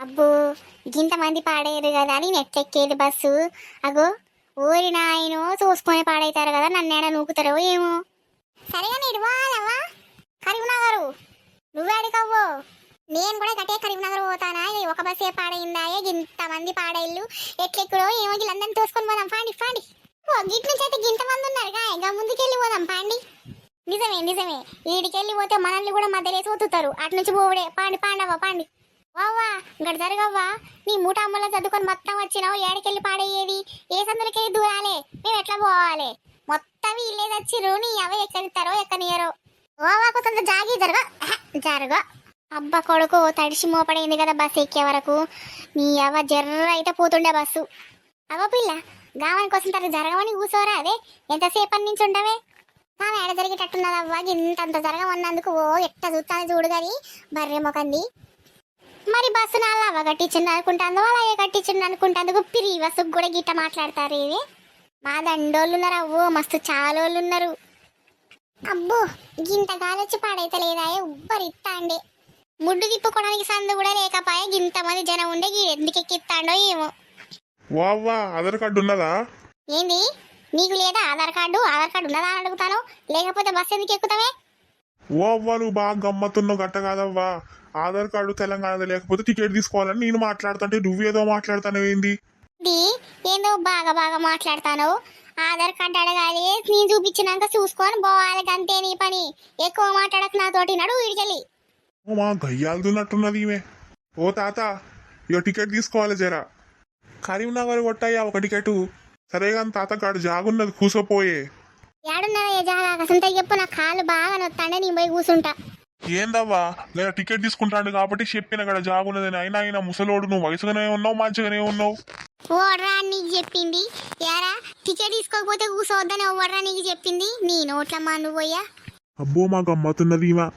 అబ్బో గింతమంది పాడేయరు కదా నేను ఎట్లెక్కేది బస్సు. అగో ఊరి నాయనో చూసుకొని పాడైతారు కదా, నన్నేడ నూకుతారో ఏమో. సరేగా నీడు వాళ్ళవా కరీంనగర్, నువ్వే అడిగవ్వో. నేను కూడా గట్టే కరీంనగర్ పోతానా, ఒక బస్సే పాడైందా, ఇంతమంది పాడేళ్ళు ఎట్లెక్కడో ఏమో. వీళ్ళందరినీ తోసుకొని పోదాం పాండి పాండి. గిట్ నుంచి అయితే గింతమంది ఉన్నారుగా, ఇంకా ముందుకెళ్ళి పోదాం పాండి. నిజమే నిజమే, ఈడికెళ్ళి పోతే మనల్ని కూడా మధ్యలో చూతుతారు, అటు నుంచి పోవడే. పాండి పాండవా పాండి. వావా ఇక్కడ జరగవ్వా, నీ మూట అమ్మలో చదువుకొని మొత్తం వచ్చినావు, ఏడకెళ్ళి పాడయ్యేది, ఏ సందులకెళ్ళి దూరాలే, మేము ఎట్లా పోవాలి? మొత్తం వీళ్ళే వచ్చిర్రు, నీ అవ ఎక్కడిస్తారో ఎక్కనియరో. వావా కొంత జాగి జరగ. అబ్బా కొడుకు తడిసి మోపడైంది కదా బస్సు ఎక్కే వరకు, నీ అవ జర్ర అయితే పోతుండే బస్సు. అవ పిల్ల గావానికి కోసం తర జరగమని కూర్చోరా, అదే ఎంతసేపటి నుంచి ఉండవే. ఆమె ఏడ జరిగేటట్టున్నదవ్వా, ఇంతంత జరగమన్నందుకు ఓ ఎట్ట చూస్తాను చూడు కానీ బర్రె మొకంది. మరి బస్సు నాలా అవ కట్టించింది అనుకుంటాందో, అలాగే కట్టించింది అనుకుంటాందుకు పిరి బస్సుకు కూడా గిట్ట మాట్లాడతారు. ఇది మా దండోళ్ళు ఉన్నారు అవ్వో, మస్తు చాలోళ్ళు ఉన్నారు. అబ్బో గింత గాలొచ్చి పాడైతే లేదా, ఉబ్బరిత్తా అండే. ముడ్డు తిప్పుకోవడానికి సందు కూడా లేకపోయే, గింతమంది జనం ఉండే ఎందుకు ఎక్కిస్తాడో ఏమో. వావ్వా ఆధార్ కార్డు ఉన్నదా? ఏంది నీకు లేదా ఆధార్ కార్డు? ఆధార్ కార్డు ఉన్నదా అని అడుగుతాను, లేకపోతే బస్సు ఎందుకు ఎక్కుతావే? వావ్వా నువ్వు బాగా గమ్మత్తున్నావు, గట్ట కాదవ్వా. ఆధార్ కార్డు తెలంగాణలో లేకపోతే టికెట్ తీసుకోవాలని నేను మాట్లాడుతుంటే నువ్వేదో మాట్లాడుతాను ఏంది? ఇది ఏందో బాగా బాగా మాట్లాడతాను. ఆధార్ కార్డు అడగాలి, నేను చూపించినాక చూసుకొని పోవాలి, అంతే నీ పని. ఎక్కువ మాట్లాడక నాతోటి నడు వీడికెళ్ళి. మా గయ్యాలుతున్నట్టున్నది ఈమె. ఓ తాత ఇక టికెట్ తీసుకోవాలి జరా. కరీంనగర్ కొట్టయ్యా ఒక టికెట్. సరే కానీ తాత కాడు జాగున్నది కూసోపోయే. ఏడున్నదా జాగా అసంత చెప్పు, నా కాళ్ళు బాగా నొత్తాండే, నేను పోయి కూర్చుంటా. ఏందవ్వా నేను టికెట్ తీసుకుంటాను కాబట్టి చెప్పిన కాడ జాగున్నదని. అయినా అయినా ముసలోడు, నువ్వు వయసుగానే ఉన్నావు, మంచిగానే ఉన్నావు. ఓడ్రా నీకు చెప్పింది యారా, టికెట్ తీసుకోకపోతే కూర్చోవద్దని ఓడ్రా నీకు చెప్పింది, నీ నోట్లమ్మా నువ్వు పోయా. అబ్బో మా గమ్మతున్నది ఈమె,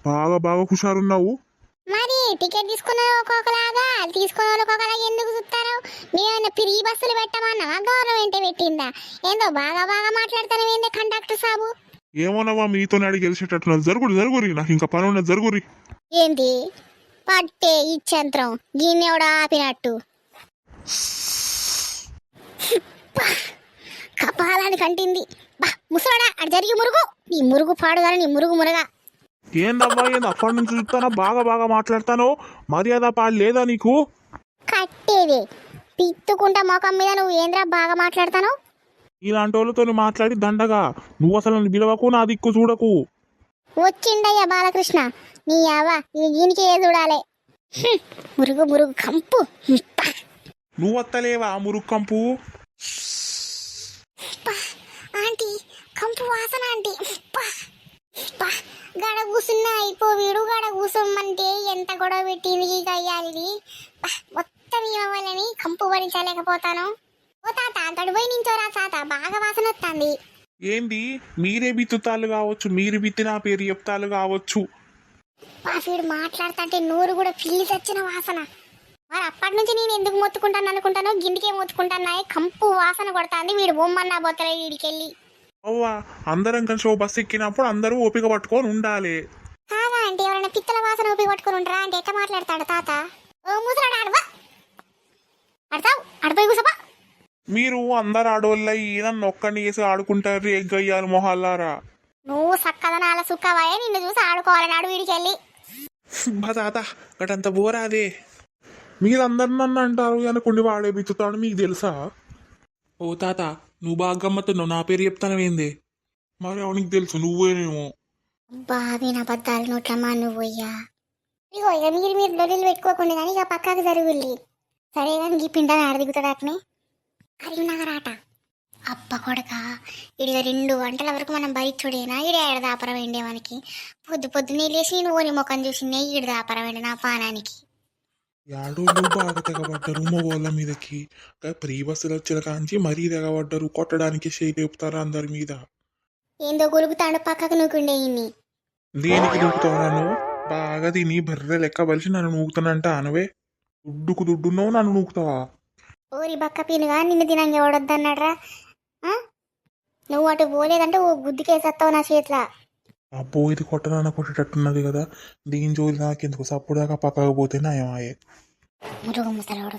బాగా బాగా హుషారున్నావు. మరి టికెట్ తీసుకున్న ఒక్కొక్కలాగా, తీసుకున్న వాళ్ళు ఒక్కొక్కలాగా ఎందుకు చూస్తారు? మేమన్నా ఫ్రీ బస్సులు పెట్టమన్నావా, గవర్నమెంట్ పెట్టిందా? ఏందో బాగా బాగా మాట్లాడతాను ఏందే కండక్టర్ సాబు. ఏమోనవ్వా మీతో అడిగి గెలిచేటట్టున్నది. జరుగురి జరుగురి, నాకు ఇంకా పని ఉన్నది, జరుగురి. ఏంటి పట్టే ఇచ్చంత్రం, దీన్ని ఎవడ ఆపినట్టు కపాలానికి అంటింది. బా ముసలాడా అటు జరిగి మురుగు, నీ మురుగు పాడుగాని నీ మురుగు మురగా. ఏందవ్వా ఏంది అప్పటి నుంచి చూస్తానా బాగా బాగా మాట్లాడతాను, మర్యాద పాడు లేదా నీకు? కట్టేది పిత్తుకుంటా మొఖం మీద నువ్వు ఏంద్రా బాగా మాట్లాడతాను. ఇలాంటి వాళ్ళతో మాట్లాడి దండగా. నువ్వు అసలు నన్ను పిలవకు, నా దిక్కు చూడకు. వచ్చిండయ్యా బాలకృష్ణ, నీ అవ్వ దీనికి ఏ చూడాలి. మురుగు మురుగు కంపు. నువ్వు వత్తలేవా మురుగు కంపు? ఆంటీ కంపు వాసన ఆంటీ. గడ కూసున్నా అయిపో, వీడు గడ కూసోమ్మంటే ఎంత గొడవ పెట్టింది ఈ గయ్యాలిది. మొత్తం ఇవ్వాలని కంపు భరించలేకపోతాను. ఓ తాత అంతడు పోయి నించోరా తాత, బాగా వాసన వస్తుంది. ఏంది మీరే బిత్తుతాలు కావచ్చు, మీరు బిత్తి నా పేరు చెప్తాలు కావచ్చు. వీడు మాట్లాడుతుంటే నోరు కూడా పిల్లి తెచ్చిన వాసన. మరి అప్పటి నుంచి నేను ఎందుకు మొత్తుకుంటాను అనుకుంటాను, గిండికే మొత్తుకుంటాను. కంపు వాసన కొడతాంది, వీడు బొమ్మన్నా పోతలే వీడికెళ్ళి. అవ్వా అందరం కలిసి ఓ బస్సు ఎక్కినప్పుడు అందరూ ఓపిక పట్టుకొని ఉండాలి. కాదా అంటే ఎవరైనా పిత్తల వాసన ఓపిక పట్టుకొని ఉంటారా అంటే ఎట్లా మాట్లాడతాడు తాత? ఓ ముసలాడు ఆడవా, ఆడతావు ఆడిపోయి కూసపా. మీరు అందరు ఆడోళ్ళయి నన్ను ఒక్కడిని వేసి ఆడుకుంటారు ఎగ్గయ్యాలి మొహాలారా. నువ్వు సక్కదనాల సుక్కవాయే, నిన్ను చూసి ఆడుకోవాలని ఆడు వీడికెళ్ళి. బా తాత గటంత బోరాదే. మీరందరు నన్ను అంటారు అనుకుండి వాడే బిత్తుతాడు, మీకు తెలుసా? ఓ తాత నువ్వు బాగా గమ్మతున్నావు, నా పేరు చెప్తాను ఏంది? మరి అవునికి తెలుసు నువ్వేనేమో. బాబీ నా బద్దాలు నోట్లమ్మా నువ్వయ్యా. ఇగో ఇక మీరు లొల్లిలు పెట్టుకోకుండా కానీ ఇక పక్కకు జరుగుల్లి. సరే కానీ ఈ పిండాన్ని ఆడదిగుతాడు అట్నే. కరీంనగర్ ఆట అప్ప కొడక, ఇడిగ 2 గంటల వరకు మనం బయటడేనా, ఇడే ఏడదాపరం వేండే మనకి. పొద్దున్నే లేచి నువ్వు ముఖం చూసి ఈడు దాపరం వేండి నా పానానికి. యాడోళ్ళు బాగా తెగబడ్డారు మగోళ్ళ మీదకి. ప్రీ బస్సులు వచ్చిన కాంచి మరీ తెగబడ్డారు, కొట్టడానికి చేయి లేపుతారు అందరి మీద. ఏందో గొలుగుతాడు పక్కకు నూకుండే ఇన్ని. దేనికి దూకుతావు? బాగా తిని బర్రె లెక్క బలిసి నన్ను నూకుతానంట అనవే. దుడ్డుకు దుడ్డున్నావు నన్ను నూకుతావా? ఓరి బక్క పీనుగా, నిన్ను తినంగా ఎవడొద్దన్నాడ్రా. నువ్వు అటు పోలేదంటే ఓ గుద్దుకేసేస్తావు నా చేతిలో. అబ్బో ఇది కొట్టనన్న కొట్టేటట్టున్నది కదా, దీని జోలి నాకెందుకు, సప్పుడు దాకా పక్కకు పోతే నయమాయే. మురుగు ముసలోడు